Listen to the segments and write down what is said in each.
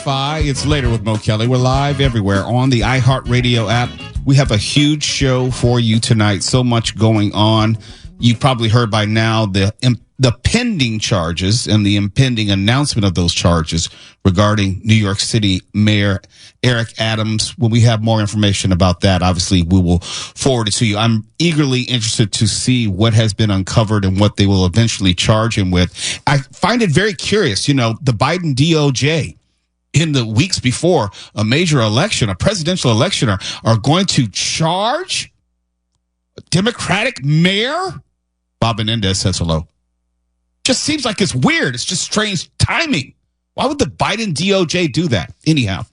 Wi-Fi. It's Later with Mo Kelly. We're live everywhere on the iHeartRadio app. We have a huge show for you tonight. So much going on. You probably heard by now the pending charges and the impending announcement of those charges regarding New York City Mayor Eric Adams. When we have more information about that, obviously we will forward it to you. I'm eagerly interested to see what has been uncovered and what they will eventually charge him with. I find it very curious. You know, the Biden DOJ in the weeks before a major election, a presidential election, are going to charge a Democratic mayor. Bob Menendez says hello. Just seems like it's weird. It's just strange timing. Why would the Biden DOJ do that? Anyhow,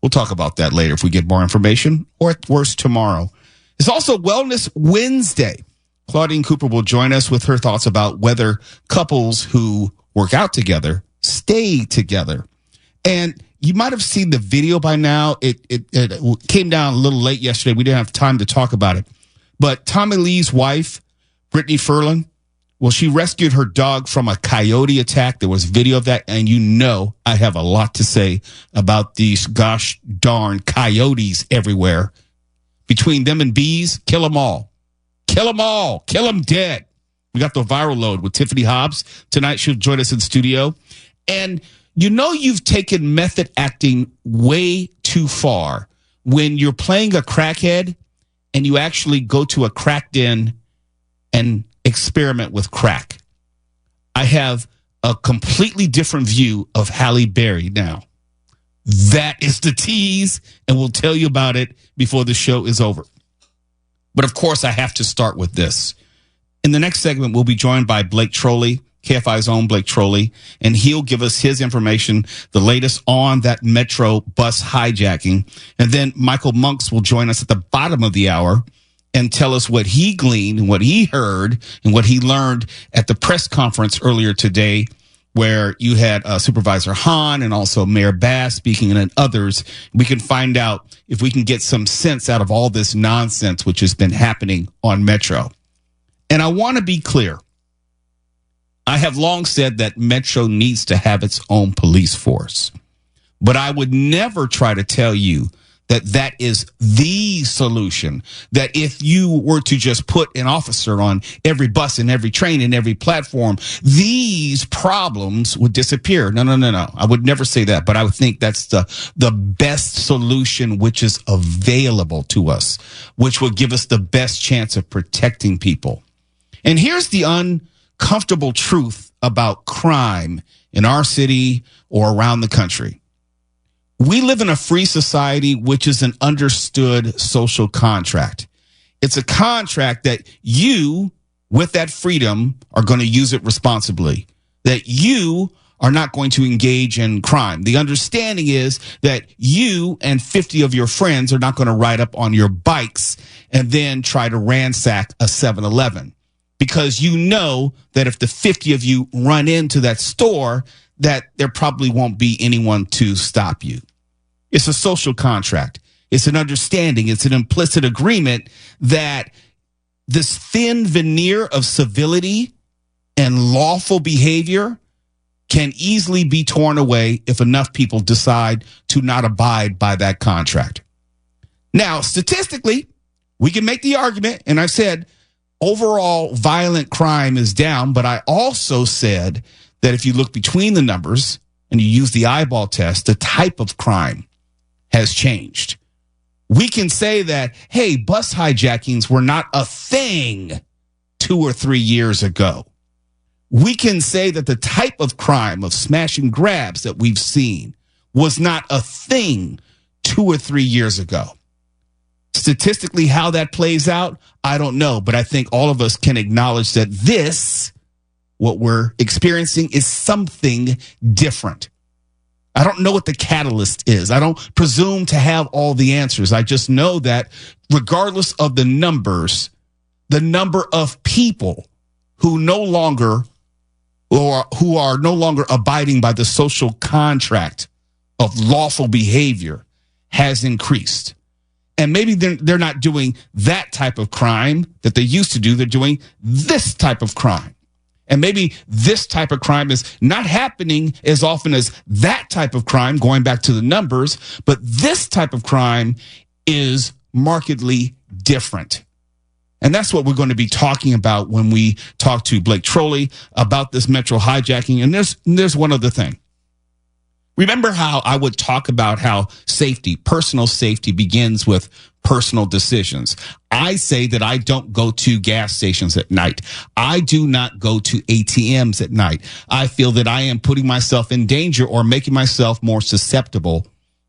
we'll talk about that later if we get more information, or at worst tomorrow. It's also Wellness Wednesday. Claudine Cooper will join us with her thoughts about whether couples who work out together stay together. And you might have seen the video by now. It came down a little late yesterday. We didn't have time to talk about it. But Tommy Lee's wife, Brittany Furlan, well, she rescued her dog from a coyote attack. There was video of that. And you know I have a lot to say about these gosh darn coyotes everywhere. Between them and bees, kill them all. Kill them all. Kill them dead. We got the viral load with Tiffany Hobbs. Tonight she'll join us in studio. And you know you've taken method acting way too far when you're playing a crackhead and you actually go to a crack den and experiment with crack. I have a completely different view of Halle Berry now. That is the tease, and we'll tell you about it before the show is over. But of course, I have to start with this. In the next segment, we'll be joined by Blake Trolley, KFI's own Blake Trolley, and he'll give us his information, the latest on that Metro bus hijacking. And then Michael Monks will join us at the bottom of the hour and tell us what he gleaned and what he heard and what he learned at the press conference earlier today, where you had Supervisor Hahn and also Mayor Bass speaking and others. We can find out if we can get some sense out of all this nonsense which has been happening on Metro. And I want to be clear. I have long said that Metro needs to have its own police force. But I would never try to tell you that is the solution, that if you were to just put an officer on every bus and every train and every platform, these problems would disappear. No. I would never say that, but I would think that's the best solution which is available to us, which will give us the best chance of protecting people. And here's the uncomfortable truth about crime in our city or around the country. We live in a free society, which is an understood social contract. It's a contract that you, with that freedom, are going to use it responsibly, that you are not going to engage in crime. The understanding is that you and 50 of your friends are not going to ride up on your bikes and then try to ransack a 7-Eleven, because you know that if the 50 of you run into that store, that there probably won't be anyone to stop you. It's a social contract. It's an understanding. It's an implicit agreement that this thin veneer of civility and lawful behavior can easily be torn away if enough people decide to not abide by that contract. Now, statistically, we can make the argument, and I said overall violent crime is down, but I also said that if you look between the numbers and you use the eyeball test, the type of crime has changed. We can say that, hey, bus hijackings were not a thing 2 or 3 years ago. We can say that the type of crime of smash and grabs that we've seen was not a thing 2 or 3 years ago. Statistically, how that plays out, I don't know, but I think all of us can acknowledge that what we're experiencing is something different. I don't know what the catalyst is. I don't presume to have all the answers. I just know that regardless of the numbers, the number of people who no longer or who are no longer abiding by the social contract of lawful behavior has increased. And maybe they're not doing that type of crime that they used to do. They're doing this type of crime. And maybe this type of crime is not happening as often as that type of crime, going back to the numbers, but this type of crime is markedly different. And that's what we're going to be talking about when we talk to Blake Trolley about this metro hijacking. And there's one other thing. Remember how I would talk about how safety, personal safety, begins with personal decisions. I say that I don't go to gas stations at night. I do not go to ATMs at night. I feel that I am putting myself in danger or making myself more susceptible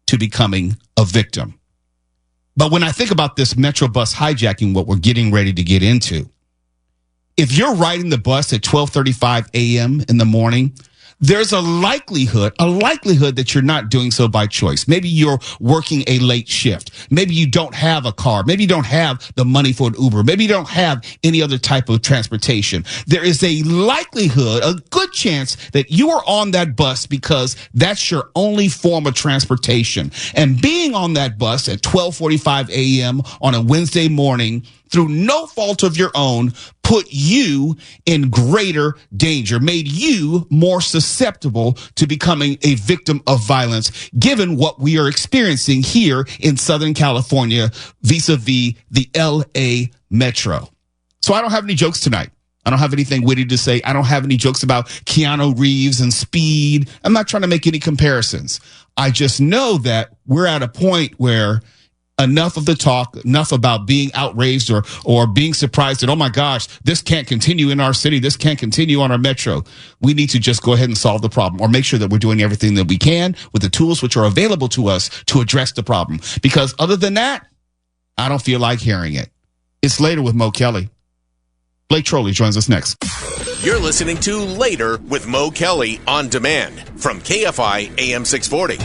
to becoming a victim. But when I think about this Metro bus hijacking, what we're getting ready to get into, if you're riding the bus at 12:35 a.m. in the morning, there's a likelihood that you're not doing so by choice. Maybe you're working a late shift. Maybe you don't have a car. Maybe you don't have the money for an Uber. Maybe you don't have any other type of transportation. There is a likelihood, a good chance that you are on that bus because that's your only form of transportation. And being on that bus at 12:45 a.m. on a Wednesday morning, through no fault of your own, put you in greater danger, made you more susceptible to becoming a victim of violence, given what we are experiencing here in Southern California vis-a-vis the LA Metro. So I don't have any jokes tonight. I don't have anything witty to say. I don't have any jokes about Keanu Reeves and speed. I'm not trying to make any comparisons. I just know that we're at a point where enough of the talk, enough about being outraged or being surprised that, oh my gosh, this can't continue in our city. This can't continue on our metro. We need to just go ahead and solve the problem, or make sure that we're doing everything that we can with the tools which are available to us to address the problem. Because other than that, I don't feel like hearing it. It's Later with Mo Kelly. Blake Trolley joins us next. You're listening to Later with Mo Kelly on demand from KFI AM 640.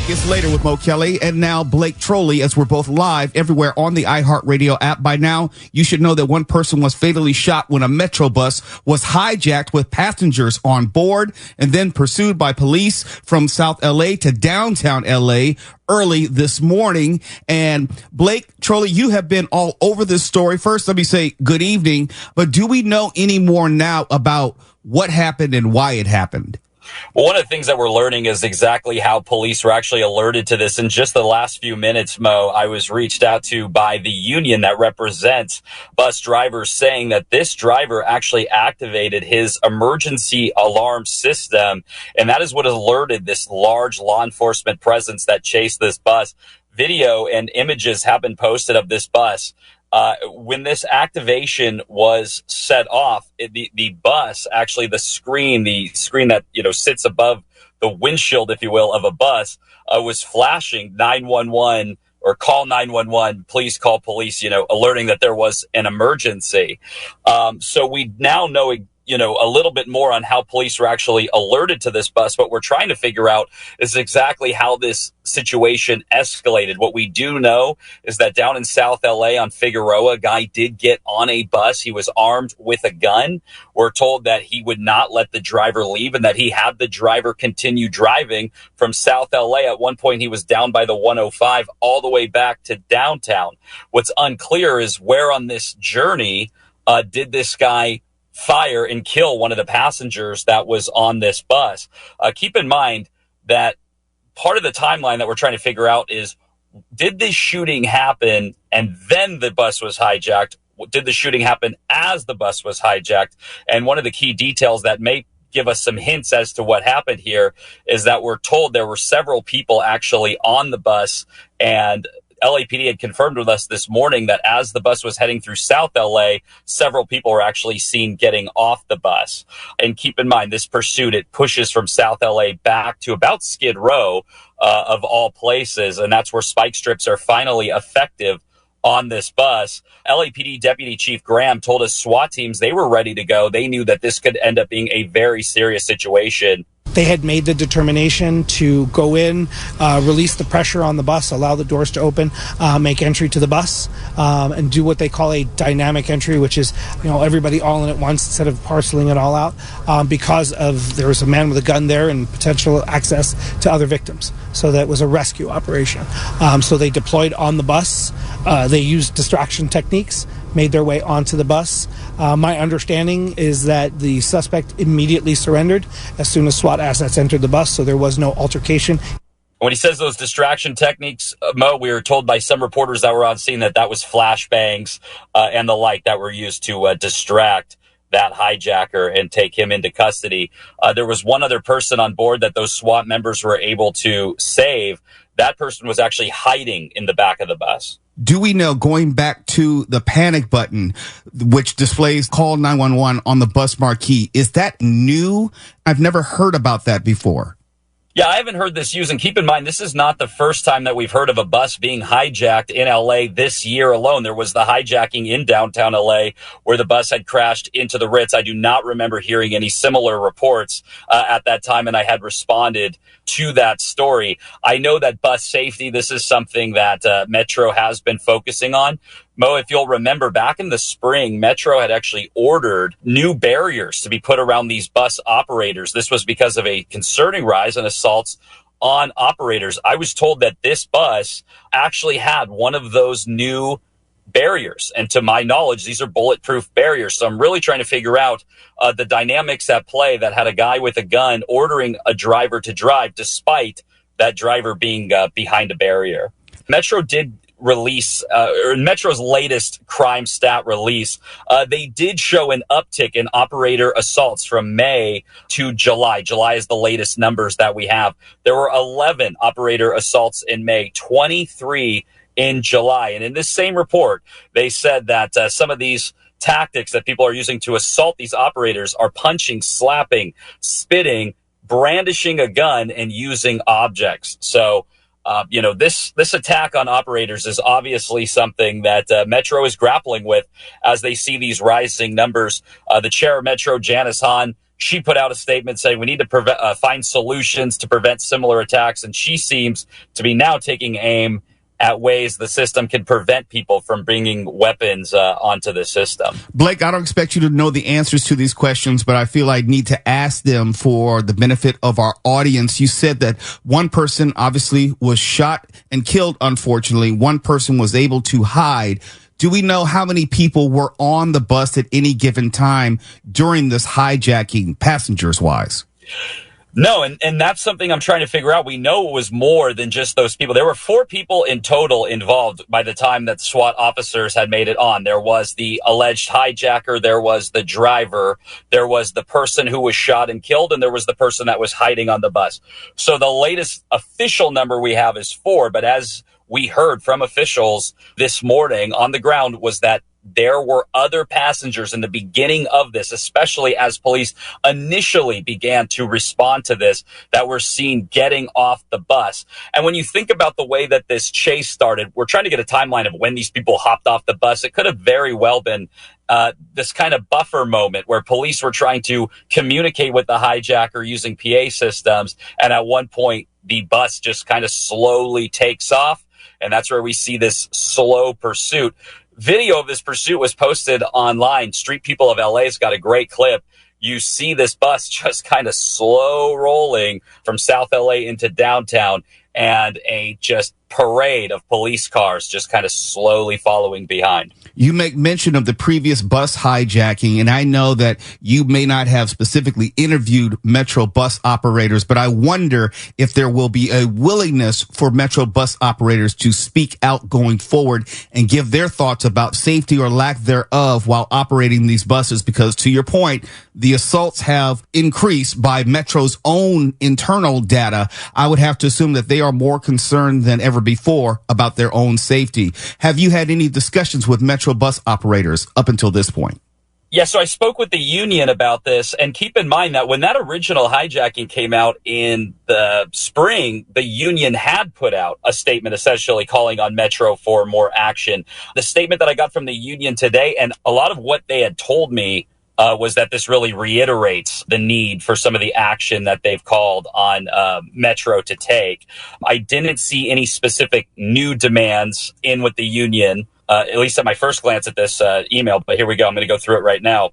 It's Later with Mo Kelly, and now Blake Trolley, as we're both live everywhere on the iHeartRadio app. By now, you should know that one person was fatally shot when a Metro bus was hijacked with passengers on board and then pursued by police from South LA to downtown LA early this morning. And Blake Trolley, you have been all over this story. First, let me say good evening, but do we know any more now about what happened and why it happened? Well, one of the things that we're learning is exactly how police were actually alerted to this. In just the last few minutes, Mo, I was reached out to by the union that represents bus drivers, saying that this driver actually activated his emergency alarm system. And that is what alerted this large law enforcement presence that chased this bus. Video and images have been posted of this bus. When this activation was set off, the bus, actually the screen that, sits above the windshield, if you will, of a bus, was flashing 911 or call 911, please call police, alerting that there was an emergency. So we now know a little bit more on how police were actually alerted to this bus. What we're trying to figure out is exactly how this situation escalated. What we do know is that down in South LA on Figueroa, a guy did get on a bus. He was armed with a gun. We're told that he would not let the driver leave and that he had the driver continue driving from South LA. At one point, he was down by the 105 all the way back to downtown. What's unclear is where on this journey did this guy fire and kill one of the passengers that was on this bus. Keep in mind that part of the timeline that we're trying to figure out is, did this shooting happen and then the bus was hijacked? Did the shooting happen as the bus was hijacked? And one of the key details that may give us some hints as to what happened here is that we're told there were several people actually on the bus, and LAPD had confirmed with us this morning that as the bus was heading through South LA, several people were actually seen getting off the bus. And keep in mind, this pursuit, it pushes from South LA back to about Skid Row, of all places. And that's where spike strips are finally effective on this bus. LAPD Deputy Chief Graham told us SWAT teams, they were ready to go. They knew that this could end up being a very serious situation. They had made the determination to go in, release the pressure on the bus, allow the doors to open, make entry to the bus, and do what they call a dynamic entry, which is, everybody all in at once instead of parceling it all out, because there was a man with a gun there and potential access to other victims. So that was a rescue operation. So they deployed on the bus. They used distraction techniques. made their way onto the bus. My understanding is that the suspect immediately surrendered as soon as SWAT assets entered the bus, so there was no altercation. When he says those distraction techniques, Mo, we were told by some reporters that were on scene that was flashbangs and the like that were used to distract that hijacker and take him into custody. There was one other person on board that those SWAT members were able to save. That person was actually hiding in the back of the bus. Do we know, going back to the panic button, which displays call 911 on the bus marquee, is that new? I've never heard about that before. Yeah, I haven't heard this used. And keep in mind, this is not the first time that we've heard of a bus being hijacked in LA this year alone. There was the hijacking in downtown LA where the bus had crashed into the Ritz. I do not remember hearing any similar reports at that time, and I had responded to that story. I know that bus safety, this is something that Metro has been focusing on. Mo, if you'll remember, back in the spring, Metro had actually ordered new barriers to be put around these bus operators. This was because of a concerning rise in assaults on operators. I was told that this bus actually had one of those new barriers. And to my knowledge, these are bulletproof barriers. So I'm really trying to figure out the dynamics at play that had a guy with a gun ordering a driver to drive despite that driver being behind a barrier. Metro did release, or Metro's latest crime stat release, they did show an uptick in operator assaults from May to July. July is the latest numbers that we have. There were 11 operator assaults in May, 23 in July. And in this same report, they said that some of these tactics that people are using to assault these operators are punching, slapping, spitting, brandishing a gun, and using objects. So, this attack on operators is obviously something that Metro is grappling with as they see these rising numbers. The chair of Metro, Janice Hahn, she put out a statement saying we need to find solutions to prevent similar attacks. And she seems to be now taking aim at ways the system can prevent people from bringing weapons onto the system. Blake, I don't expect you to know the answers to these questions, but I feel I need to ask them for the benefit of our audience. You said that one person obviously was shot and killed, unfortunately. One person was able to hide. Do we know how many people were on the bus at any given time during this hijacking, passengers-wise? No, and that's something I'm trying to figure out. We know it was more than just those people. There were 4 people in total involved by the time that SWAT officers had made it on. There was the alleged hijacker, there was the driver, there was the person who was shot and killed, and there was the person that was hiding on the bus. So the latest official number we have is 4, but as we heard from officials this morning on the ground was that there were other passengers in the beginning of this, especially as police initially began to respond to this, that were seen getting off the bus. And when you think about the way that this chase started, we're trying to get a timeline of when these people hopped off the bus. It could have very well been this kind of buffer moment where police were trying to communicate with the hijacker using PA systems. And at one point, the bus just kind of slowly takes off. And that's where we see this slow pursuit. Video of this pursuit was posted online. Street People of LA's got a great clip. You see this bus just kind of slow rolling from South LA into downtown, and a just parade of police cars just kind of slowly following behind. You make mention of the previous bus hijacking, and I know that you may not have specifically interviewed Metro bus operators, but I wonder if there will be a willingness for Metro bus operators to speak out going forward and give their thoughts about safety or lack thereof while operating these buses, because to your point, the assaults have increased by Metro's own internal data. I would have to assume that they are more concerned than ever before about their own safety. Have you had any discussions with Metro bus operators up until this point? Yeah, so I spoke with the union about this, and keep in mind that when that original hijacking came out in the spring, the union had put out a statement essentially calling on Metro for more action. The statement that I got from the union today, and a lot of what they had told me was that this really reiterates the need for some of the action that they've called on Metro to take. I didn't see any specific new demands in with the union, at least at my first glance at this email. But here we go. I'm going to go through it right now.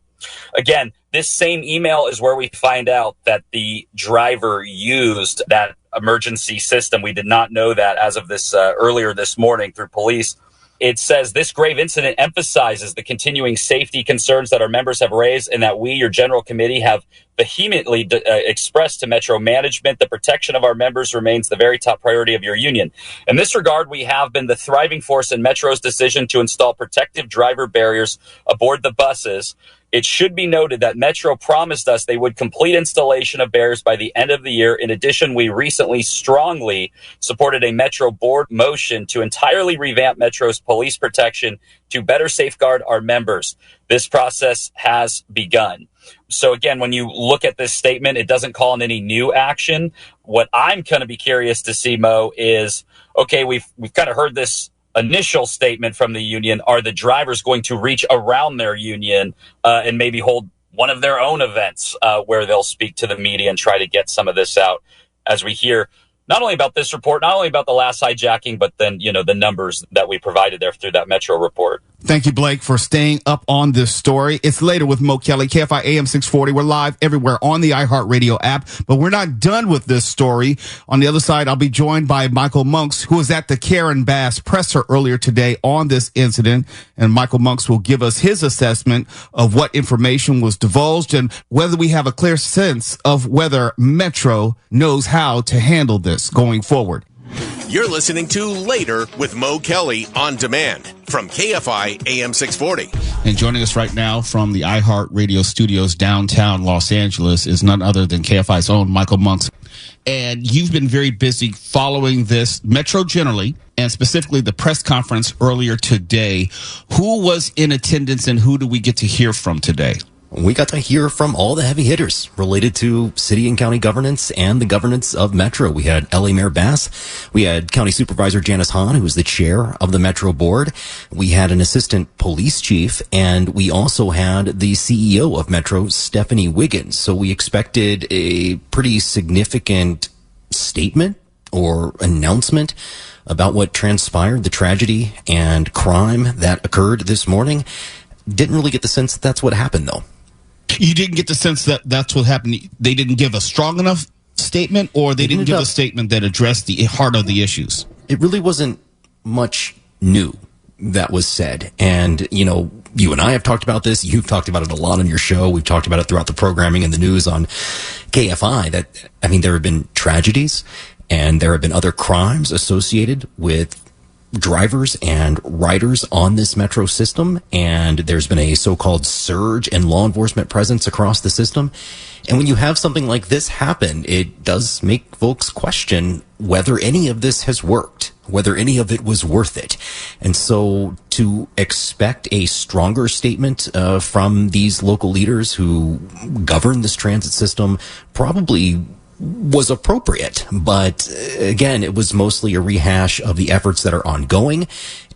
Again, this same email is where we find out that the driver used that emergency system. We did not know that as of this earlier this morning through police. It says this grave incident emphasizes the continuing safety concerns that our members have raised and that we, your general committee, have vehemently expressed to Metro management. The protection of our members remains the very top priority of your union. In this regard, we have been the thriving force in Metro's decision to install protective driver barriers aboard the buses. It should be noted that Metro promised us they would complete installation of barriers by the end of the year. In addition, we recently strongly supported a Metro board motion to entirely revamp Metro's police protection to better safeguard our members. This process has begun. So again, when you look at this statement, it doesn't call on any new action. What I'm going to be curious to see, Mo, is, okay, we've kind of heard this initial statement from the union. Are the drivers going to reach around their union and maybe hold one of their own events where they'll speak to the media and try to get some of this out as we hear not only about this report, not only about the last hijacking, but then, the numbers that we provided there through that Metro report. Thank you, Blake, for staying up on this story. It's Later with Mo Kelly, KFI AM 640. We're live everywhere on the iHeartRadio app, but we're not done with this story. On the other side, I'll be joined by Michael Monks, who was at the Karen Bass presser earlier today on this incident. And Michael Monks will give us his assessment of what information was divulged and whether we have a clear sense of whether Metro knows how to handle this going forward. You're listening to Later with Mo Kelly on demand from KFI AM 640. And joining us right now from the iHeartRadio studios downtown Los Angeles is none other than KFI's own Michael Monks. And you've been very busy following this, Metro generally, and specifically the press conference earlier today. Who was in attendance and who do we get to hear from today? We got to hear from all the heavy hitters related to city and county governance and the governance of Metro. We had LA Mayor Bass. We had County Supervisor Janice Hahn, who was the chair of the Metro board. We had an assistant police chief, and we also had the CEO of Metro, Stephanie Wiggins. So we expected a pretty significant statement or announcement about what transpired, the tragedy and crime that occurred this morning. Didn't really get the sense that that's what happened, though. You didn't get the sense that that's what happened. They didn't give a strong enough statement, or they didn't give a statement that addressed the heart of the issues? It really wasn't much new that was said. And, you and I have talked about this. You've talked about it a lot on your show. We've talked about it throughout the programming and the news on KFI there have been tragedies and there have been other crimes associated with drivers and riders on this Metro system, and there's been a so-called surge in law enforcement presence across the system. And when you have something like this happen, it does make folks question whether any of this has worked, whether any of it was worth it. And so to expect a stronger statement from these local leaders who govern this transit system probably was appropriate. But again, it was mostly a rehash of the efforts that are ongoing,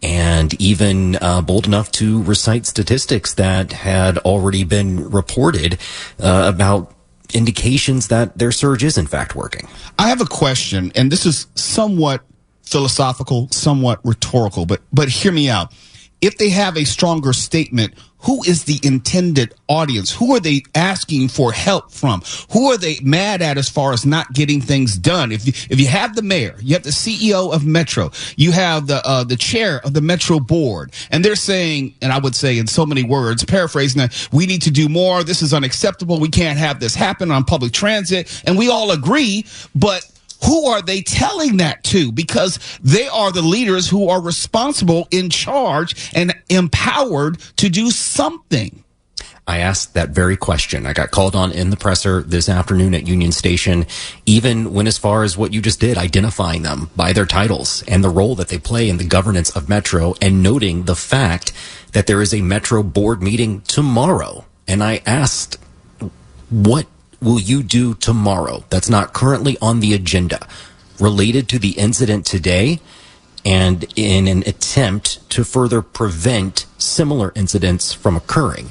and even bold enough to recite statistics that had already been reported about indications that their surge is in fact working. I have a question, and this is somewhat philosophical, somewhat rhetorical, but hear me out. If they have a stronger statement, who is the intended audience? Who are they asking for help from? Who are they mad at as far as not getting things done? If you have the mayor, you have the CEO of Metro, you have the chair of the Metro board, and they're saying, and I would say in so many words, paraphrasing that, we need to do more. This is unacceptable. We can't have this happen on public transit. And we all agree, but who are they telling that to? Because they are the leaders who are responsible, in charge, and empowered to do something. I asked that very question. I got called on in the presser this afternoon at Union Station, even when as far as what you just did, identifying them by their titles and the role that they play in the governance of Metro, and noting the fact that there is a Metro board meeting tomorrow. And I asked, what will you do tomorrow that's not currently on the agenda related to the incident today, and in an attempt to further prevent similar incidents from occurring?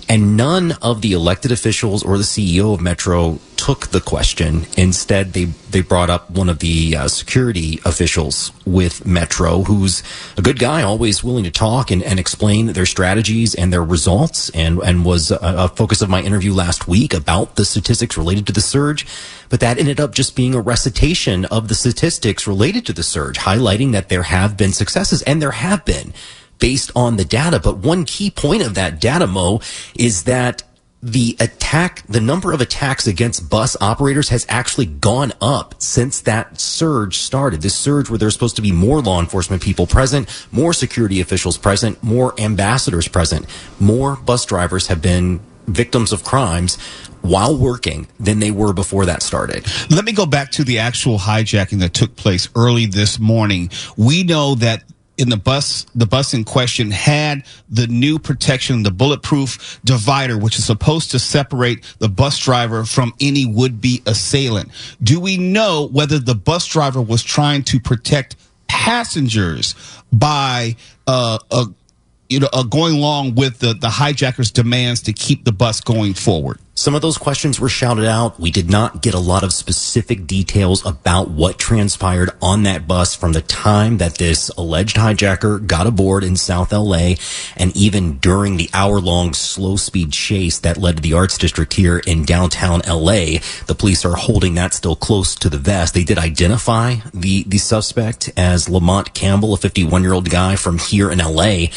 And none of the elected officials or the CEO of Metro took the question. Instead, they brought up one of the security officials with Metro, who's a good guy, always willing to talk and explain their strategies and their results, and was a focus of my interview last week about the statistics related to the surge. But that ended up just being a recitation of the statistics related to the surge, highlighting that there have been successes, and there have been, based on the data. But one key point of that data, Mo, is that the number of attacks against bus operators has actually gone up since that surge started. This surge where there's supposed to be more law enforcement people present, more security officials present, more ambassadors present. More bus drivers have been victims of crimes while working than they were before that started. Let me go back to the actual hijacking that took place early this morning. We know that in the bus in question had the new protection, the bulletproof divider, which is supposed to separate the bus driver from any would-be assailant. Do we know whether the bus driver was trying to protect passengers by going along with the hijackers' demands to keep the bus going forward? Some of those questions were shouted out. We did not get a lot of specific details about what transpired on that bus from the time that this alleged hijacker got aboard in South LA, and even during the hour-long slow-speed chase that led to the Arts District here in downtown LA. The police are holding that still close to the vest. They did identify the suspect as Lamont Campbell, a 51-year-old guy from here in LA.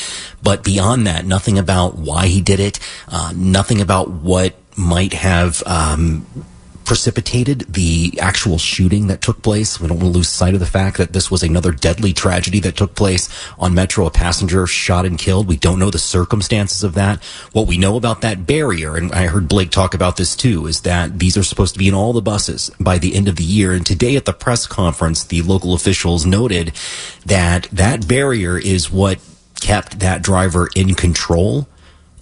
But beyond that, nothing about why he did it, nothing about what might have precipitated the actual shooting that took place. We don't want to lose sight of the fact that this was another deadly tragedy that took place on Metro, a passenger shot and killed. We don't know the circumstances of that. What we know about that barrier, and I heard Blake talk about this too, is that these are supposed to be in all the buses by the end of the year. And today at the press conference, the local officials noted that that barrier is what kept that driver in control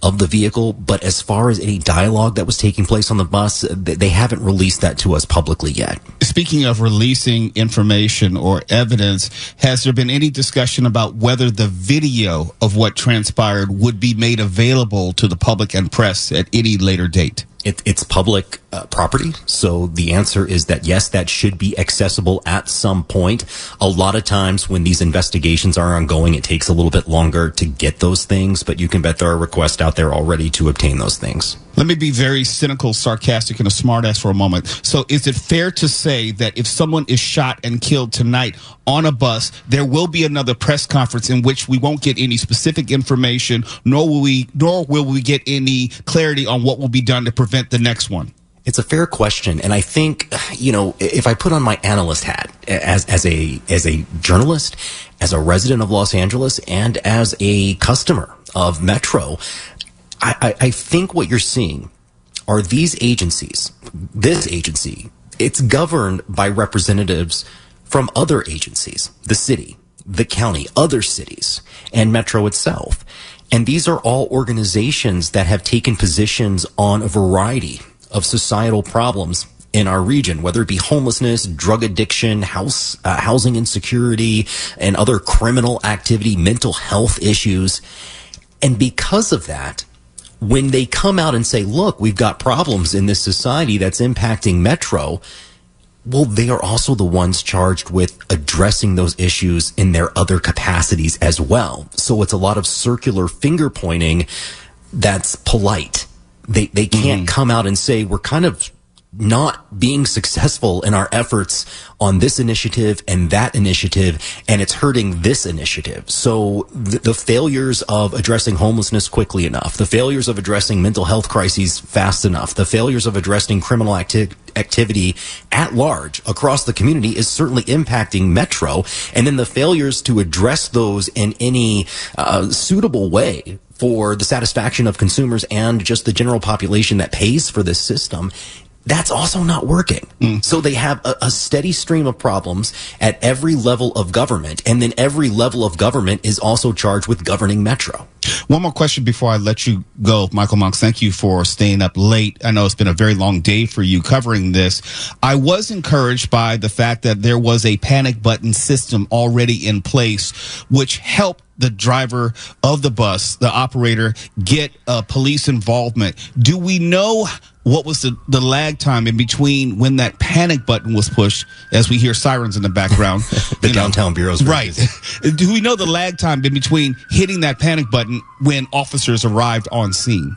of the vehicle. But as far as any dialogue that was taking place on the bus, they haven't released that to us publicly yet. Speaking of releasing information or evidence, has there been any discussion about whether the video of what transpired would be made available to the public and press at any later date? It's public property, so the answer is that yes, that should be accessible at some point. A lot of times when these investigations are ongoing, it takes a little bit longer to get those things, but you can bet there are requests out there already to obtain those things. Let me be very cynical, sarcastic, and a smartass for a moment. So is it fair to say that if someone is shot and killed tonight on a bus, there will be another press conference in which we won't get any specific information, nor will we get any clarity on what will be done to prevent the next one? It's a fair question, and I think, if I put on my analyst hat as a journalist, as a resident of Los Angeles, and as a customer of Metro, I think what you're seeing are these agencies. This agency, it's governed by representatives from other agencies, the city, the county, other cities, and Metro itself. And these are all organizations that have taken positions on a variety of societal problems in our region, whether it be homelessness, drug addiction, housing insecurity, and other criminal activity, mental health issues. And because of that, when they come out and say, look, we've got problems in this society that's impacting Metro, well, they are also the ones charged with addressing those issues in their other capacities as well. So it's a lot of circular finger pointing that's polite. They can't come out and say, we're kind of not being successful in our efforts on this initiative and that initiative, and it's hurting this initiative. So the failures of addressing homelessness quickly enough, the failures of addressing mental health crises fast enough, the failures of addressing criminal activity at large across the community is certainly impacting Metro. And then the failures to address those in any suitable way for the satisfaction of consumers and just the general population that pays for this system, that's also not working. So they have a steady stream of problems at every level of government, and then every level of government is also charged with governing Metro. One more question before I let you go, Michael Monks. Thank you for staying up late. I know it's been a very long day for you covering this. I was encouraged by the fact that there was a panic button system already in place, which helped the driver of the bus, the operator, get police involvement? Do we know what was the lag time in between when that panic button was pushed, as we hear sirens in the background? The downtown bureau's right. Do we know the lag time in between hitting that panic button when officers arrived on scene?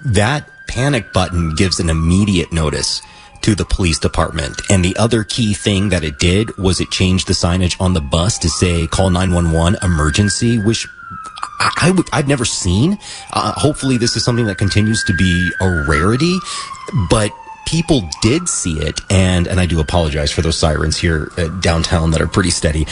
That panic button gives an immediate notice to the police department. And the other key thing that it did was it changed the signage on the bus to say call 911 emergency, which I've never seen. Hopefully this is something that continues to be a rarity, but people did see it. And I do apologize for those sirens here downtown that are pretty steady.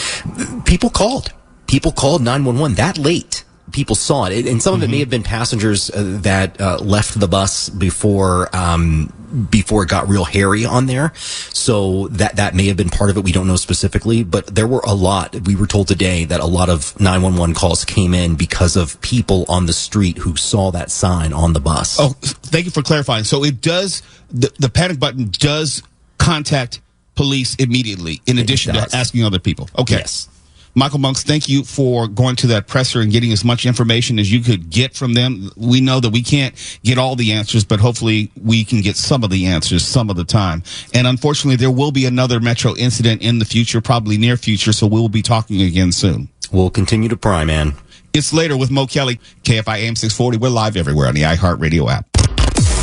People called 911 that late. People saw it, and some of it may have been passengers that left the bus before it got real hairy on there. So that may have been part of it. We don't know specifically, but there were a lot. We were told today that a lot of 911 calls came in because of people on the street who saw that sign on the bus. Oh, thank you for clarifying. So it does, the panic button does contact police immediately in addition to asking other people. Okay. Yes. Michael Monks, thank you for going to that presser and getting as much information as you could get from them. We know that we can't get all the answers, but hopefully we can get some of the answers some of the time. And unfortunately, there will be another Metro incident in the future, probably near future, so we'll be talking again soon. We'll continue to pry, man. It's Later with Mo Kelly, KFI AM 640. We're live everywhere on the iHeartRadio app.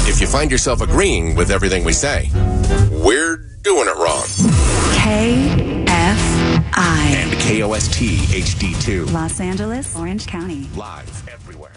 If you find yourself agreeing with everything we say, we're doing it wrong. KFI. And KOST HD2. Los Angeles, Orange County. Live everywhere.